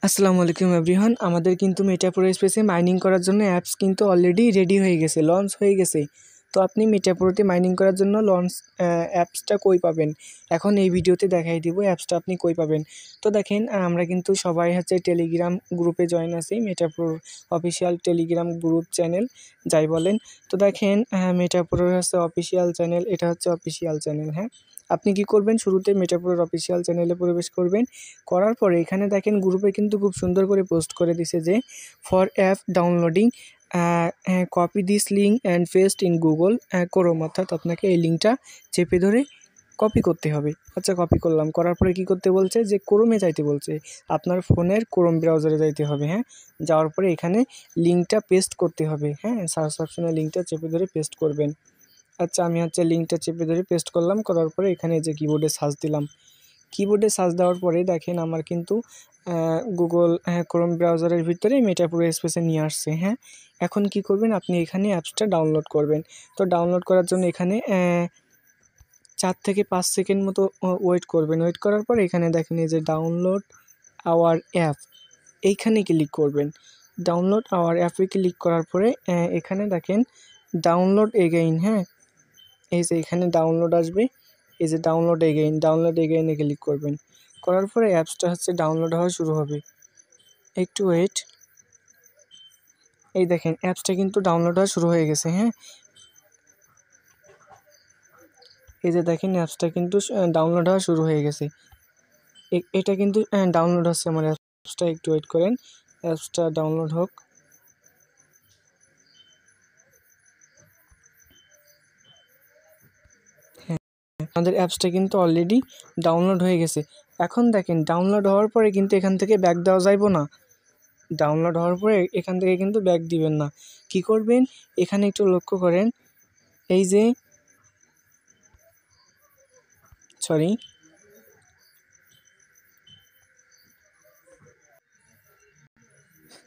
আসসালামু আলাইকুম এভরিওয়ান। আমাদের কিন্তু মেটাপ্রো স্পেসে মাইনিং করার জন্য অ্যাপস কিন্তু অলরেডি রেডি হয়ে গেছে, লঞ্চ হয়ে গেছে। তো আপনি মেটাপ্রোতে মাইনিং করার জন্য লঞ্চ অ্যাপসটা কই পাবেন, এখন এই ভিডিওতে দেখাই দিব অ্যাপসটা আপনি কই পাবেন। তো দেখেন, আমরা কিন্তু সবাই টেলিগ্রাম গ্রুপে জয়েন আছি, মেটাপ্রোর অফিসিয়াল টেলিগ্রাম গ্রুপ চ্যানেল যাই বলেন। তো দেখেন, মেটাপ্রোর অফিসিয়াল চ্যানেল, এটা হচ্ছে অফিসিয়াল চ্যানেল। হ্যাঁ, আপনি কি করবেন, শুরুতে মেটাপ্রোর অফিসিয়াল চ্যানেলে প্রবেশ করবেন। করার পরে এখানে দেখেন গ্রুপে কিন্তু খুব সুন্দর করে পোস্ট করে দিছে যে for app downloading copy this link and paste in Google Chrome, অর্থাৎ আপনাকে এই লিঙ্কটা চেপে ধরে কপি করতে হবে। আচ্ছা, কপি করলাম, করার পরে কি করতে বলছে যে ক্রোমে যাইতে বলছে, আপনার ফোনের ক্রোম ব্রাউজারে যাইতে হবে। হ্যাঁ, যাওয়ার পরে এখানে লিঙ্কটা পেস্ট করতে হবে। হ্যাঁ, সার্চ অপশনে লিঙ্কটা চেপে ধরে পেস্ট করবেন। আচ্ছা, আমি লিঙ্কটা চেপে ধরে পেস্ট করলাম, করার পরে এখানে যে কিবোর্ডে সার্চ দিলাম। কিবোর্ডে সার্চ দেওয়ার পরে দেখেন আমার কিন্তু গুগল ক্রোম ব্রাউজারের ভিতরে মেটাপ্রো স্পেসে নিয়ে আসছে। হ্যাঁ, এখন কি করবেন, আপনি এখানে অ্যাপসটা ডাউনলোড করবেন। তো ডাউনলোড করার জন্য এখানে 4 থেকে 5 সেকেন্ড মতো ওয়েট করবেন। ওয়েট করার পরে এখানে দেখেন এই যে ডাউনলোড আওয়ার অ্যাপ, এইখানে ক্লিক করবেন। ডাউনলোড আওয়ার অ্যাপে ক্লিক করার পরে এখানে দেখেন ডাউনলোড এগেইন। হ্যাঁ, এই যে এখানে ডাউনলোড আসবে, এই যে ডাউনলোড এগেইনে ক্লিক করবেন। করার পরে অ্যাপসটা ডাউনলোড হওয়া শুরু হবে। একটু ওয়েট। এই দেখেন অ্যাপসটা কিন্তু ডাউনলোড হওয়া শুরু হয়ে গেছে। হ্যাঁ, এই যে দেখেন অ্যাপসটা কিন্তু ডাউনলোড হওয়া শুরু হয়ে গেছে। এটা কিন্তু ডাউনলোড হচ্ছে আমার অ্যাপসটা, একটু ওয়েট করেন, অ্যাপসটা ডাউনলোড হোক। হ্যাঁ, আমাদের অ্যাপসটা কিন্তু অলরেডি ডাউনলোড হয়ে গেছে। এখন দেখেন ডাউনলোড হওয়ার পরে কিন্তু এখান থেকে ব্যাক দেওয়া যাইব না। ডাউনলোড হওয়ার পরে এখান থেকে কিন্তু ব্যাক দিবেন না। কি করবেন, এখানে একটু লক্ষ্য করেন, এই যে সরি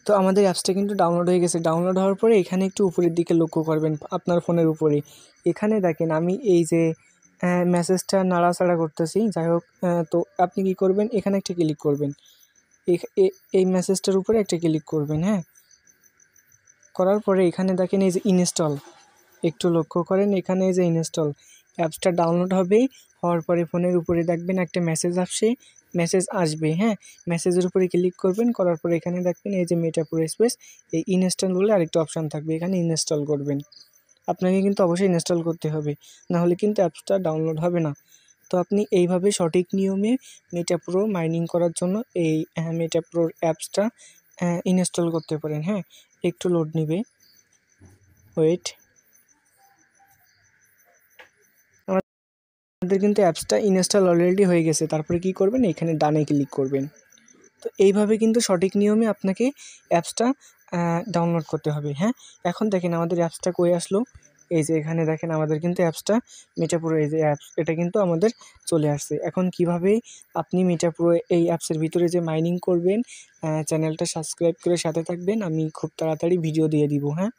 তো আমাদের অ্যাপসটা কিন্তু ডাউনলোড হয়ে গেছে। ডাউনলোড হওয়ার পরে এখানে একটু উপরের দিকে লক্ষ্য করবেন, আপনার ফোনের উপরে। এখানে দেখেন আমি এই যে মেসেজটা নাড়াচাড়া করতেছি, যাই হোক। তো আপনি কি করবেন, এখানে একটা ক্লিক করবেন, এই মেসেজটার উপরে একটা ক্লিক করবেন। হ্যাঁ, করার পরে এখানে দেখেন এই যে ইনস্টল, একটু লক্ষ্য করেন, এখানে এই যে ইনস্টল অ্যাপসটা ডাউনলোড হবে। হওয়ার পরে ফোনের উপরে দেখবেন একটা মেসেজ আসবে। হ্যাঁ, মেসেজের উপরে ক্লিক করবেন, করার পরে এখানে দেখবেন এই যে মেটাপ্রো স্পেস, এই ইনস্টল বলে আরেকটা অপশান থাকবে, এখানে ইনস্টল করবেন। আপনাকে কিন্তু অবশ্যই ইনস্টল করতে হবে, নাহলে কিন্তু অ্যাপসটা ডাউনলোড হবে না। তো আপনি এইভাবে সঠিক নিয়মে মেটাপ্রো মাইনিং করার জন্য এই মেটাপ্রোর অ্যাপসটা ইনস্টল করতে পারেন। হ্যাঁ, একটু লোড নেবে, ওয়েট। আমাদের কিন্তু অ্যাপসটা ইনস্টল অলরেডি হয়ে গেছে। তারপরে কি করবেন, এখানে ডানে ক্লিক করবেন। তো এইভাবে কিন্তু সঠিক নিয়মে আপনাকে অ্যাপসটা ডাউনলোড করতে হবে। হ্যাঁ, এখন দেখেন আমাদের অ্যাপসটা কই আসলো, এই যে এখানে দেখেন আমাদের কিন্তু অ্যাপসটা মেটাপ্রো, এই যে অ্যাপস, এটা কিন্তু আমাদের চলে আসছে। এখন কিভাবে আপনি মেটাপ্রো এই অ্যাপসের ভিতরে যে মাইনিং করবেন, চ্যানেলটা সাবস্ক্রাইব করে সাথে থাকবেন, আমি খুব তাড়াতাড়ি ভিডিও দিয়ে দিব। হ্যাঁ।